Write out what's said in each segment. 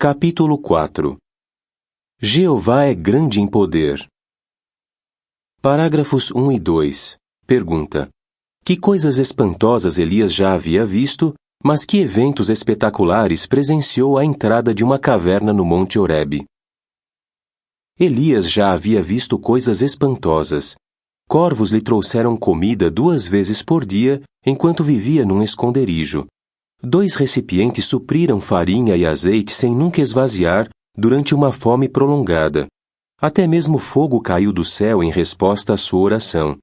Capítulo 4. Jeová é grande em poder. Parágrafos 1 e 2. Pergunta: que coisas espantosas Elias já havia visto, mas que eventos espetaculares presenciou à entrada de uma caverna no Monte Horebe? Elias já havia visto coisas espantosas. Corvos lhe trouxeram comida 2 vezes por dia, enquanto vivia num esconderijo. 2 recipientes supriram farinha e azeite sem nunca esvaziar durante uma fome prolongada. Até mesmo fogo caiu do céu em resposta à sua oração.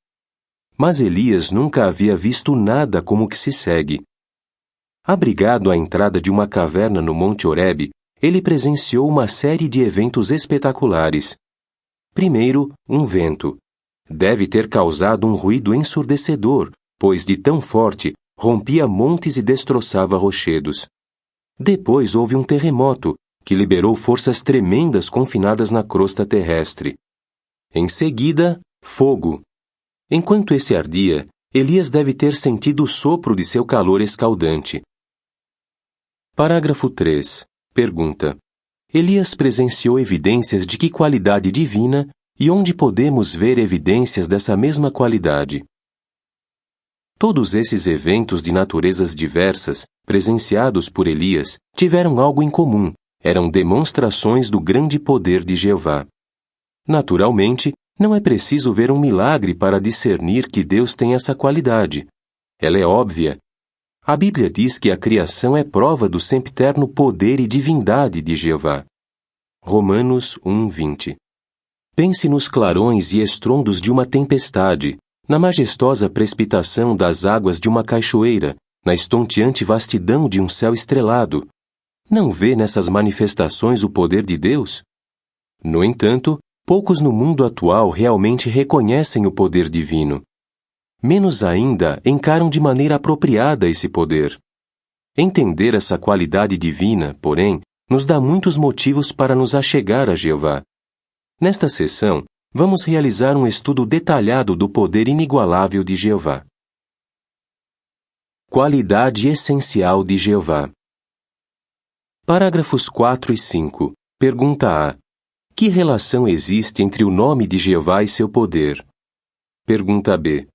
Mas Elias nunca havia visto nada como o que se segue. Abrigado à entrada de uma caverna no Monte Horebe, ele presenciou uma série de eventos espetaculares. Primeiro, um vento. Deve ter causado um ruído ensurdecedor, pois de tão forte rompia montes e destroçava rochedos. Depois houve um terremoto, que liberou forças tremendas confinadas na crosta terrestre. Em seguida, fogo. Enquanto esse ardia, Elias deve ter sentido o sopro de seu calor escaldante. Parágrafo 3. Pergunta: Elias presenciou evidências de que qualidade divina e onde podemos ver evidências dessa mesma qualidade? Todos esses eventos de naturezas diversas, presenciados por Elias, tiveram algo em comum: eram demonstrações do grande poder de Jeová. Naturalmente, não é preciso ver um milagre para discernir que Deus tem essa qualidade. Ela é óbvia. A Bíblia diz que a criação é prova do sempiterno poder e divindade de Jeová. Romanos 1:20. Pense nos clarões e estrondos de uma tempestade, na majestosa precipitação das águas de uma cachoeira, na estonteante vastidão de um céu estrelado. Não vê nessas manifestações o poder de Deus? No entanto, poucos no mundo atual realmente reconhecem o poder divino. Menos ainda encaram de maneira apropriada esse poder. Entender essa qualidade divina, porém, nos dá muitos motivos para nos achegar a Jeová. Nesta sessão, vamos realizar um estudo detalhado do poder inigualável de Jeová. Qualidade essencial de Jeová. Parágrafos 4 e 5. Pergunta A. Que relação existe entre o nome de Jeová e seu poder? Pergunta B.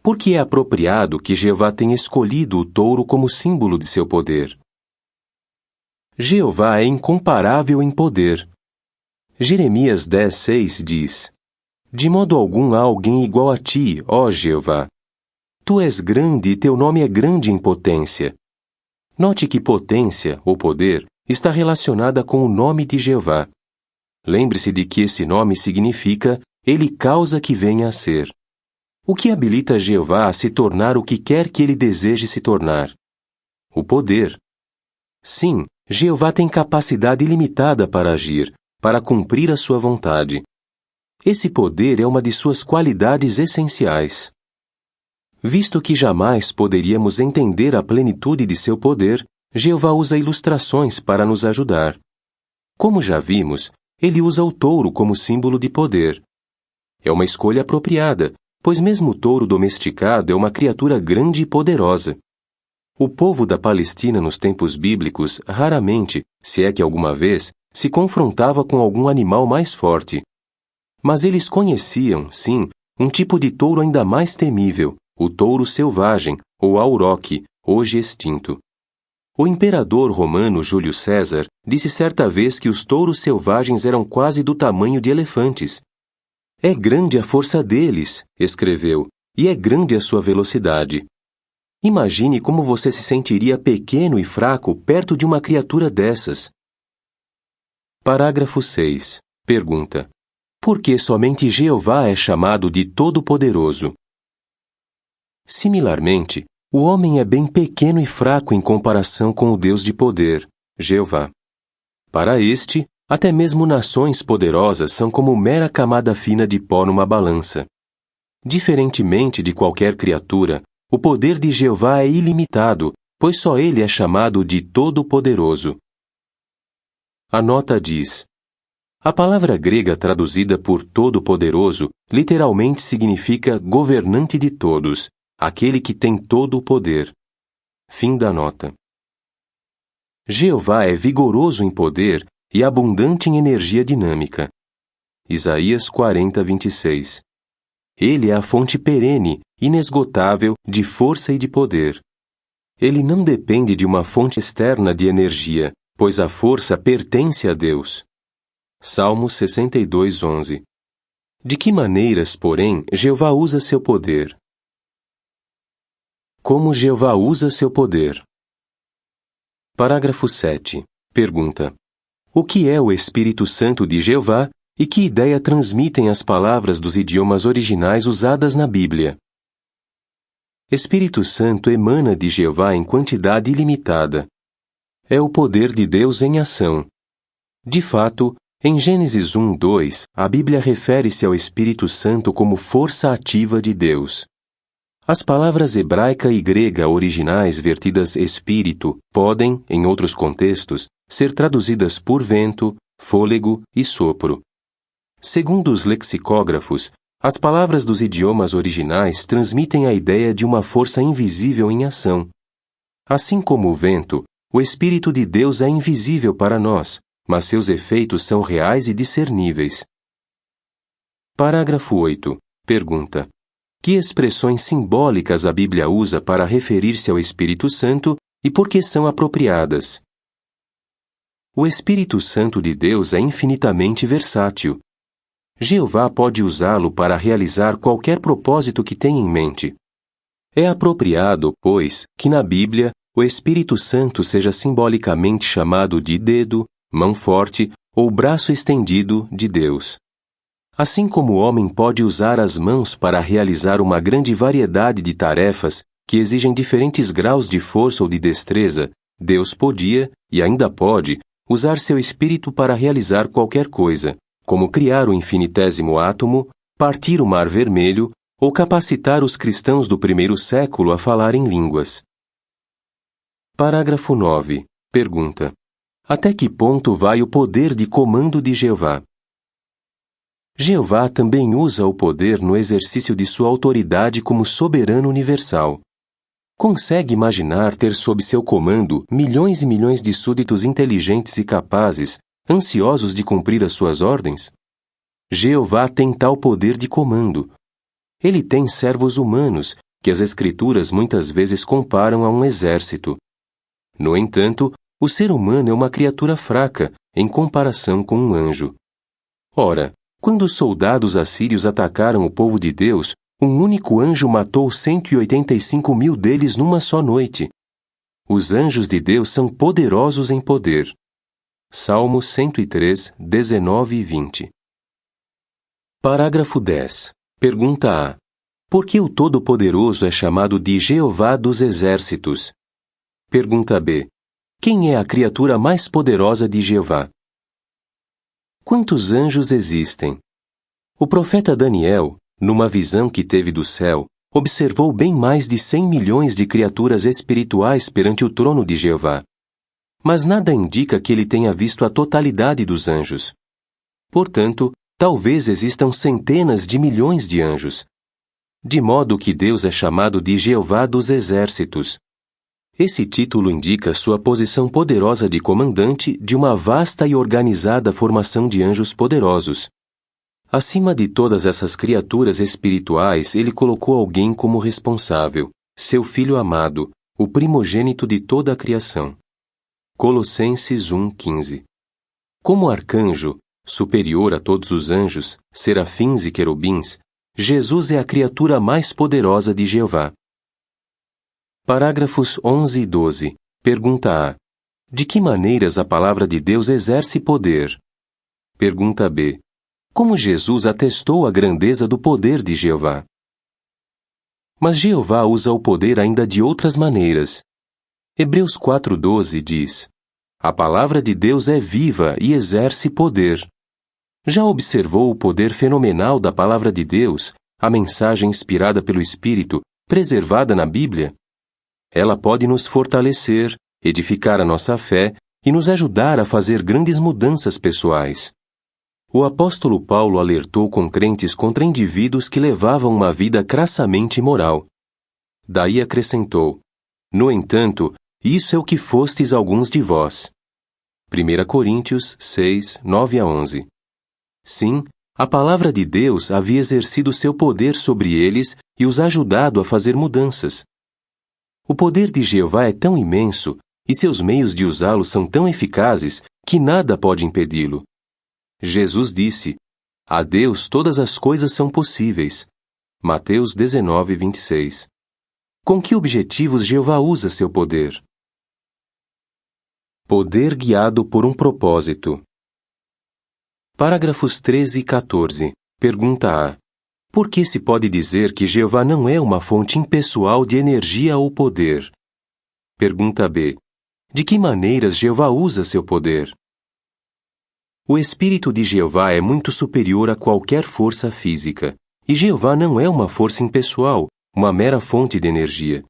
Por que é apropriado que Jeová tenha escolhido o touro como símbolo de seu poder? Jeová é incomparável em poder. Jeremias 10:6 diz: De modo algum há alguém igual a ti, ó Jeová. Tu és grande e teu nome é grande em potência. Note que potência, ou poder, está relacionada com o nome de Jeová. Lembre-se de que esse nome significa Ele causa que venha a ser. O que habilita Jeová a se tornar o que quer que ele deseje se tornar? O poder. Sim, Jeová tem capacidade ilimitada para agir, para cumprir a sua vontade. Esse poder é uma de suas qualidades essenciais. Visto que jamais poderíamos entender a plenitude de seu poder, Jeová usa ilustrações para nos ajudar. Como já vimos, ele usa o touro como símbolo de poder. É uma escolha apropriada, pois mesmo o touro domesticado é uma criatura grande e poderosa. O povo da Palestina nos tempos bíblicos raramente, se é que alguma vez, se confrontava com algum animal mais forte. Mas eles conheciam, sim, um tipo de touro ainda mais temível, o touro selvagem, ou auroque, hoje extinto. O imperador romano Júlio César disse certa vez que os touros selvagens eram quase do tamanho de elefantes. É grande a força deles, escreveu, e é grande a sua velocidade. Imagine como você se sentiria pequeno e fraco perto de uma criatura dessas. Parágrafo 6. Pergunta: por que somente Jeová é chamado de Todo-Poderoso? Similarmente, o homem é bem pequeno e fraco em comparação com o Deus de poder, Jeová. Para este, até mesmo nações poderosas são como mera camada fina de pó numa balança. Diferentemente de qualquer criatura, o poder de Jeová é ilimitado, pois só ele é chamado de Todo-Poderoso. A nota diz: a palavra grega traduzida por Todo-Poderoso literalmente significa governante de todos, aquele que tem todo o poder. Fim da nota. Jeová é vigoroso em poder e abundante em energia dinâmica. Isaías 40, 26. Ele é a fonte perene, inesgotável, de força e de poder. Ele não depende de uma fonte externa de energia, pois a força pertence a Deus. Salmo 62, 11. De que maneiras, porém, Jeová usa seu poder? Como Jeová usa seu poder? Parágrafo 7. Pergunta: o que é o Espírito Santo de Jeová e que ideia transmitem as palavras dos idiomas originais usadas na Bíblia? Espírito Santo emana de Jeová em quantidade ilimitada. É o poder de Deus em ação. De fato, em Gênesis 1, 2, a Bíblia refere-se ao Espírito Santo como força ativa de Deus. As palavras hebraica e grega originais vertidas espírito podem, em outros contextos, ser traduzidas por vento, fôlego e sopro. Segundo os lexicógrafos, as palavras dos idiomas originais transmitem a ideia de uma força invisível em ação. Assim como o vento, o Espírito de Deus é invisível para nós, mas seus efeitos são reais e discerníveis. Parágrafo 8. Pergunta: que expressões simbólicas a Bíblia usa para referir-se ao Espírito Santo e por que são apropriadas? O Espírito Santo de Deus é infinitamente versátil. Jeová pode usá-lo para realizar qualquer propósito que tenha em mente. É apropriado, pois, que na Bíblia o Espírito Santo seja simbolicamente chamado de dedo, mão forte ou braço estendido de Deus. Assim como o homem pode usar as mãos para realizar uma grande variedade de tarefas que exigem diferentes graus de força ou de destreza, Deus podia, e ainda pode, usar seu Espírito para realizar qualquer coisa, como criar o infinitésimo átomo, partir o Mar Vermelho ou capacitar os cristãos do primeiro século a falar em línguas. Parágrafo 9. Pergunta: até que ponto vai o poder de comando de Jeová? Jeová também usa o poder no exercício de sua autoridade como soberano universal. Consegue imaginar ter sob seu comando milhões e milhões de súditos inteligentes e capazes, ansiosos de cumprir as suas ordens? Jeová tem tal poder de comando. Ele tem servos humanos, que as Escrituras muitas vezes comparam a um exército. No entanto, o ser humano é uma criatura fraca, em comparação com um anjo. Ora, quando os soldados assírios atacaram o povo de Deus, um único anjo matou 185.000 deles numa só noite. Os anjos de Deus são poderosos em poder. Salmo 103, 19 e 20. Parágrafo 10. Pergunta A. Por que o Todo-Poderoso é chamado de Jeová dos Exércitos? Pergunta B. Quem é a criatura mais poderosa de Jeová? Quantos anjos existem? O profeta Daniel, numa visão que teve do céu, observou bem mais de 100 milhões de criaturas espirituais perante o trono de Jeová. Mas nada indica que ele tenha visto a totalidade dos anjos. Portanto, talvez existam centenas de milhões de anjos. De modo que Deus é chamado de Jeová dos Exércitos. Esse título indica sua posição poderosa de comandante de uma vasta e organizada formação de anjos poderosos. Acima de todas essas criaturas espirituais, ele colocou alguém como responsável, seu Filho amado, o primogênito de toda a criação. Colossenses 1:15. Como arcanjo, superior a todos os anjos, serafins e querubins, Jesus é a criatura mais poderosa de Jeová. Parágrafos 11 e 12. Pergunta A. De que maneiras a palavra de Deus exerce poder? Pergunta B. Como Jesus atestou a grandeza do poder de Jeová? Mas Jeová usa o poder ainda de outras maneiras. Hebreus 4:12 diz: a palavra de Deus é viva e exerce poder. Já observou o poder fenomenal da palavra de Deus, a mensagem inspirada pelo Espírito, preservada na Bíblia? Ela pode nos fortalecer, edificar a nossa fé e nos ajudar a fazer grandes mudanças pessoais. O apóstolo Paulo alertou com crentes contra indivíduos que levavam uma vida crassamente imoral. Daí acrescentou: no entanto, Isso é o que fostes alguns de vós. 1 Coríntios 6, 9 a 11. Sim, a palavra de Deus havia exercido seu poder sobre eles e os ajudado a fazer mudanças. O poder de Jeová é tão imenso e seus meios de usá-lo são tão eficazes que nada pode impedi-lo. Jesus disse: a Deus todas as coisas são possíveis. Mateus 19, 26. Com que objetivos Jeová usa seu poder? Poder guiado por um propósito. Parágrafos 13 e 14. Pergunta A. Por que se pode dizer que Jeová não é uma fonte impessoal de energia ou poder? Pergunta B. De que maneiras Jeová usa seu poder? O Espírito de Jeová é muito superior a qualquer força física, e Jeová não é uma força impessoal, uma mera fonte de energia.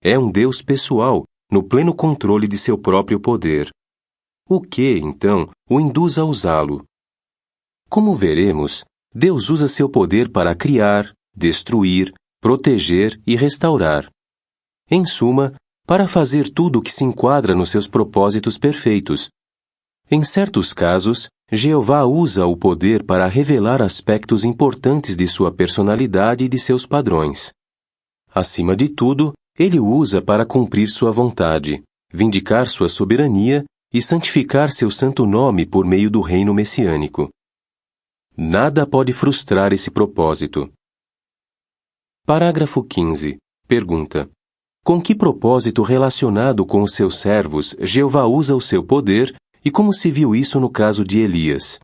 É um Deus pessoal, no pleno controle de seu próprio poder. O que, então, o induz a usá-lo? Como veremos, Deus usa seu poder para criar, destruir, proteger e restaurar. Em suma, para fazer tudo o que se enquadra nos seus propósitos perfeitos. Em certos casos, Jeová usa o poder para revelar aspectos importantes de sua personalidade e de seus padrões. Acima de tudo, ele o usa para cumprir sua vontade, vindicar sua soberania e santificar seu santo nome por meio do reino messiânico. Nada pode frustrar esse propósito. Parágrafo 15. Pergunta: com que propósito relacionado com os seus servos Jeová usa o seu poder e como se viu isso no caso de Elias?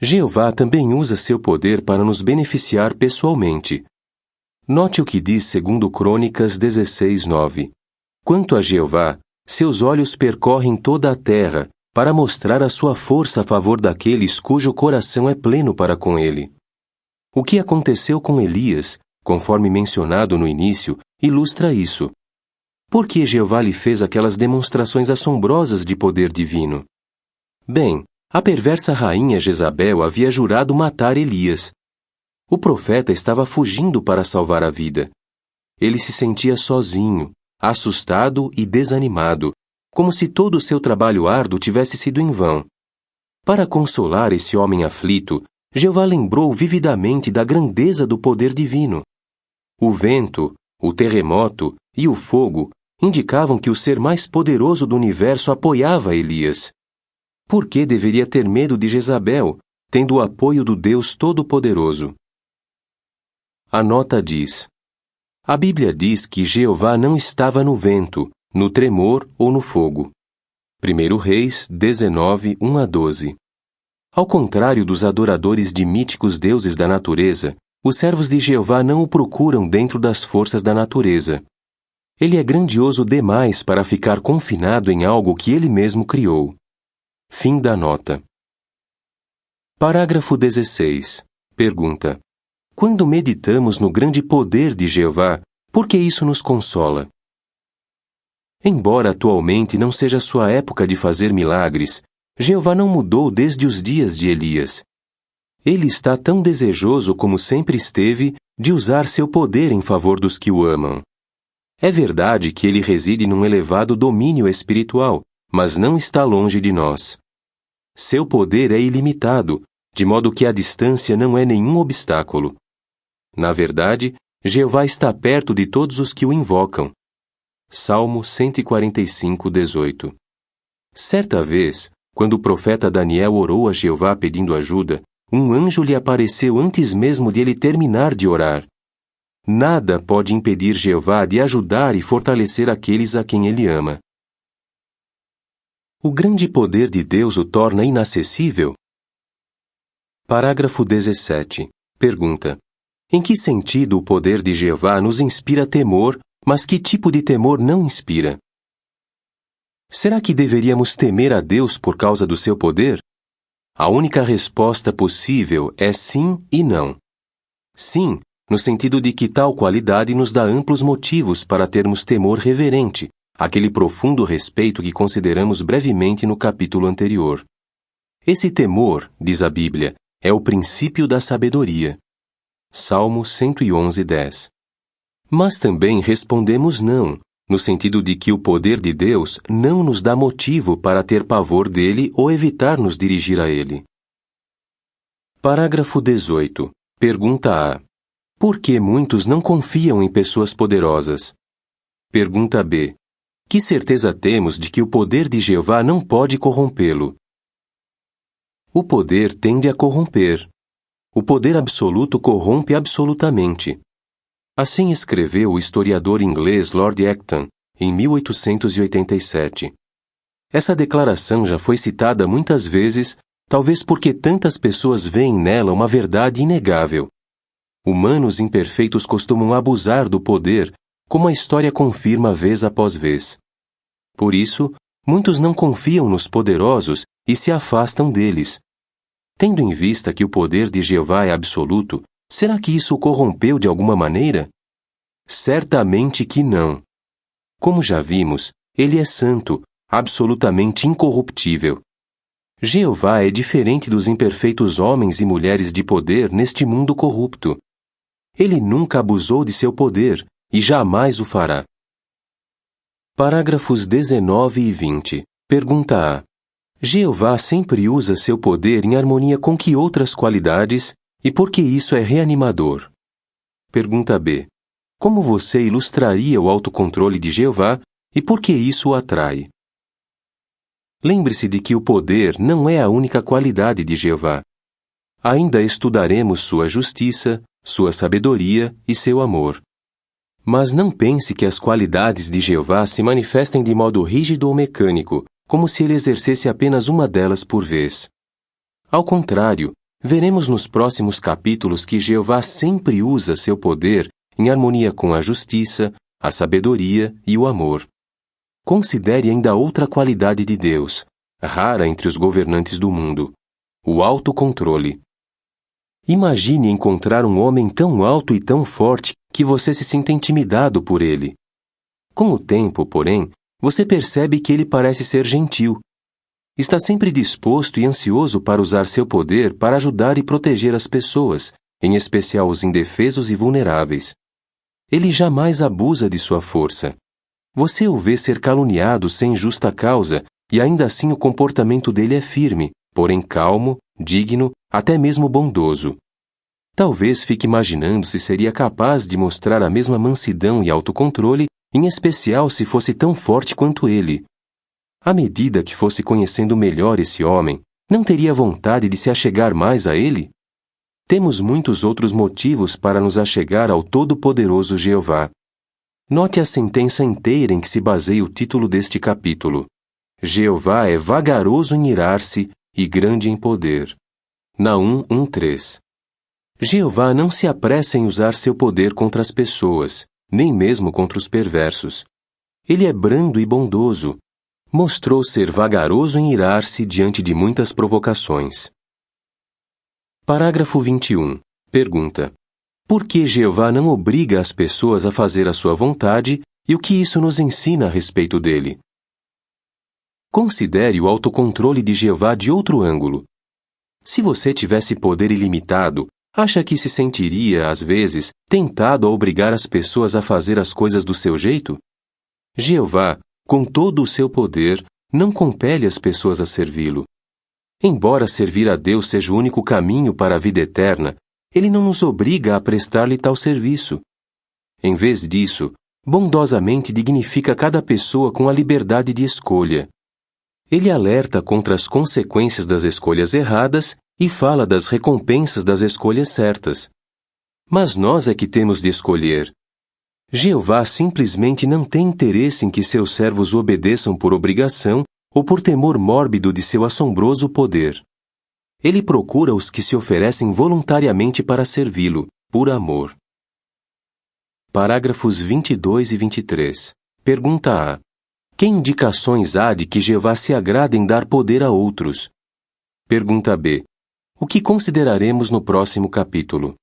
Jeová também usa seu poder para nos beneficiar pessoalmente. Note o que diz 2 Crônicas 16, 9. Quanto a Jeová, seus olhos percorrem toda a terra, para mostrar a sua força a favor daqueles cujo coração é pleno para com ele. O que aconteceu com Elias, conforme mencionado no início, ilustra isso. Por que Jeová lhe fez aquelas demonstrações assombrosas de poder divino? Bem, a perversa rainha Jezabel havia jurado matar Elias. O profeta estava fugindo para salvar a vida. Ele se sentia sozinho, assustado e desanimado, como se todo o seu trabalho árduo tivesse sido em vão. Para consolar esse homem aflito, Jeová lembrou vividamente da grandeza do poder divino. O vento, o terremoto e o fogo indicavam que o ser mais poderoso do universo apoiava Elias. Por que deveria ter medo de Jezabel, tendo o apoio do Deus Todo-Poderoso? A nota diz: a Bíblia diz que Jeová não estava no vento, no tremor ou no fogo. 1 Reis 19, 1 a 12. Ao contrário dos adoradores de míticos deuses da natureza, os servos de Jeová não o procuram dentro das forças da natureza. Ele é grandioso demais para ficar confinado em algo que ele mesmo criou. Fim da nota. Parágrafo 16. Pergunta: quando meditamos no grande poder de Jeová, por que isso nos consola? Embora atualmente não seja sua época de fazer milagres, Jeová não mudou desde os dias de Elias. Ele está tão desejoso como sempre esteve de usar seu poder em favor dos que o amam. É verdade que ele reside num elevado domínio espiritual, mas não está longe de nós. Seu poder é ilimitado, de modo que a distância não é nenhum obstáculo. Na verdade, Jeová está perto de todos os que o invocam. Salmo 145, 18. Certa vez, quando o profeta Daniel orou a Jeová pedindo ajuda, um anjo lhe apareceu antes mesmo de ele terminar de orar. Nada pode impedir Jeová de ajudar e fortalecer aqueles a quem ele ama. O grande poder de Deus o torna inacessível? Parágrafo 17. Pergunta: em que sentido o poder de Jeová nos inspira temor, mas que tipo de temor não inspira? Será que deveríamos temer a Deus por causa do seu poder? A única resposta possível é sim e não. Sim, no sentido de que tal qualidade nos dá amplos motivos para termos temor reverente, aquele profundo respeito que consideramos brevemente no capítulo anterior. Esse temor, diz a Bíblia, é o princípio da sabedoria. Salmo 111, 10. Mas também respondemos não, no sentido de que o poder de Deus não nos dá motivo para ter pavor dele ou evitar nos dirigir a ele. Parágrafo 18. Pergunta A. Por que muitos não confiam em pessoas poderosas? Pergunta B. Que certeza temos de que o poder de Jeová não pode corrompê-lo? O poder tende a corromper. O poder absoluto corrompe absolutamente. Assim escreveu o historiador inglês Lord Acton, em 1887. Essa declaração já foi citada muitas vezes, talvez porque tantas pessoas veem nela uma verdade inegável. Humanos imperfeitos costumam abusar do poder, como a história confirma vez após vez. Por isso, muitos não confiam nos poderosos e se afastam deles. Tendo em vista que o poder de Jeová é absoluto, será que isso o corrompeu de alguma maneira? Certamente que não. Como já vimos, ele é santo, absolutamente incorruptível. Jeová é diferente dos imperfeitos homens e mulheres de poder neste mundo corrupto. Ele nunca abusou de seu poder e jamais o fará. Parágrafos 19 e 20. Pergunta A. Jeová sempre usa seu poder em harmonia com que outras qualidades e por que isso é reanimador? Pergunta B. Como você ilustraria o autocontrole de Jeová e por que isso o atrai? Lembre-se de que o poder não é a única qualidade de Jeová. Ainda estudaremos sua justiça, sua sabedoria e seu amor. Mas não pense que as qualidades de Jeová se manifestem de modo rígido ou mecânico, como se ele exercesse apenas uma delas por vez. Ao contrário, veremos nos próximos capítulos que Jeová sempre usa seu poder em harmonia com a justiça, a sabedoria e o amor. Considere ainda outra qualidade de Deus, rara entre os governantes do mundo: o autocontrole. Imagine encontrar um homem tão alto e tão forte que você se sinta intimidado por ele. Com o tempo, porém, você percebe que ele parece ser gentil. Está sempre disposto e ansioso para usar seu poder para ajudar e proteger as pessoas, em especial os indefesos e vulneráveis. Ele jamais abusa de sua força. Você o vê ser caluniado sem justa causa e ainda assim o comportamento dele é firme, porém calmo, digno, até mesmo bondoso. Talvez fique imaginando se seria capaz de mostrar a mesma mansidão e autocontrole, em especial se fosse tão forte quanto ele. À medida que fosse conhecendo melhor esse homem, não teria vontade de se achegar mais a ele? Temos muitos outros motivos para nos achegar ao Todo-Poderoso Jeová. Note a sentença inteira em que se baseia o título deste capítulo. Jeová é vagaroso em irar-se e grande em poder. Naum 1:3. Jeová não se apressa em usar seu poder contra as pessoas, nem mesmo contra os perversos. Ele é brando e bondoso. Mostrou ser vagaroso em irar-se diante de muitas provocações. Parágrafo 21. Pergunta: por que Jeová não obriga as pessoas a fazer a sua vontade e o que isso nos ensina a respeito dele? Considere o autocontrole de Jeová de outro ângulo. Se você tivesse poder ilimitado, acha que se sentiria, às vezes, tentado a obrigar as pessoas a fazer as coisas do seu jeito? Jeová, com todo o seu poder, não compele as pessoas a servi-lo. Embora servir a Deus seja o único caminho para a vida eterna, ele não nos obriga a prestar-lhe tal serviço. Em vez disso, bondosamente dignifica cada pessoa com a liberdade de escolha. Ele alerta contra as consequências das escolhas erradas e fala das recompensas das escolhas certas. Mas nós é que temos de escolher. Jeová simplesmente não tem interesse em que seus servos o obedeçam por obrigação ou por temor mórbido de seu assombroso poder. Ele procura os que se oferecem voluntariamente para servi-lo, por amor. Parágrafos 22 e 23. Pergunta A. Que indicações há de que Jeová se agrada em dar poder a outros? Pergunta B. O que consideraremos no próximo capítulo?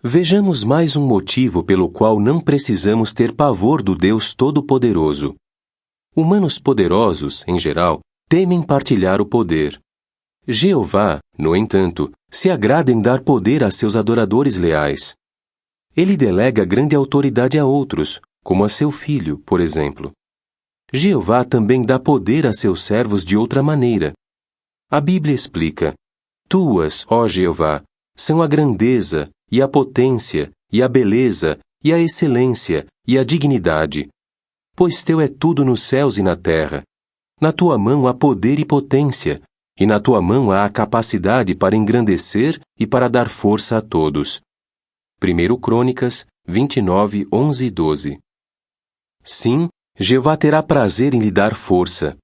Vejamos mais um motivo pelo qual não precisamos ter pavor do Deus Todo-Poderoso. Humanos poderosos, em geral, temem partilhar o poder. Jeová, no entanto, se agrada em dar poder a seus adoradores leais. Ele delega grande autoridade a outros, como a seu filho, por exemplo. Jeová também dá poder a seus servos de outra maneira. A Bíblia explica: Tuas, ó Jeová, são a grandeza, e a potência, e a beleza, e a excelência, e a dignidade. Pois teu é tudo nos céus e na terra. Na tua mão há poder e potência, e na tua mão há a capacidade para engrandecer e para dar força a todos. 1 Crônicas 29, 11 e 12. Sim, Jeová terá prazer em lhe dar força.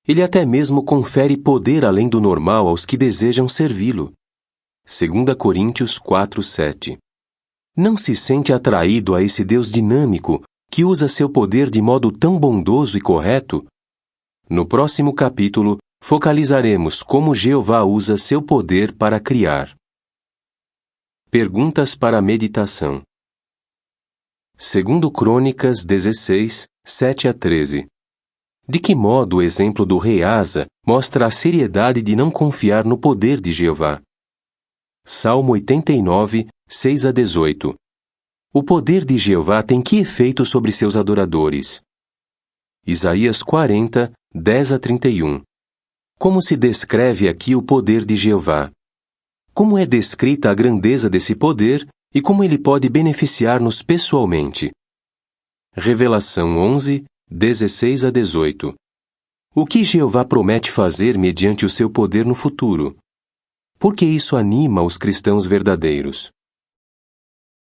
Ele até mesmo confere poder além do normal aos que desejam servi-lo. 2 Coríntios 4, 7. Não se sente atraído a esse Deus dinâmico que usa seu poder de modo tão bondoso e correto? No próximo capítulo, focalizaremos como Jeová usa seu poder para criar. Perguntas para meditação. 2 Crônicas 16, 7 a 13. De que modo o exemplo do rei Asa mostra a seriedade de não confiar no poder de Jeová? Salmo 89, 6 a 18. O poder de Jeová tem que efeito sobre seus adoradores? Isaías 40, 10 a 31. Como se descreve aqui o poder de Jeová? Como é descrita a grandeza desse poder e como ele pode beneficiar-nos pessoalmente? Revelação 11, 16 a 18. O que Jeová promete fazer mediante o seu poder no futuro? Por que isso anima os cristãos verdadeiros?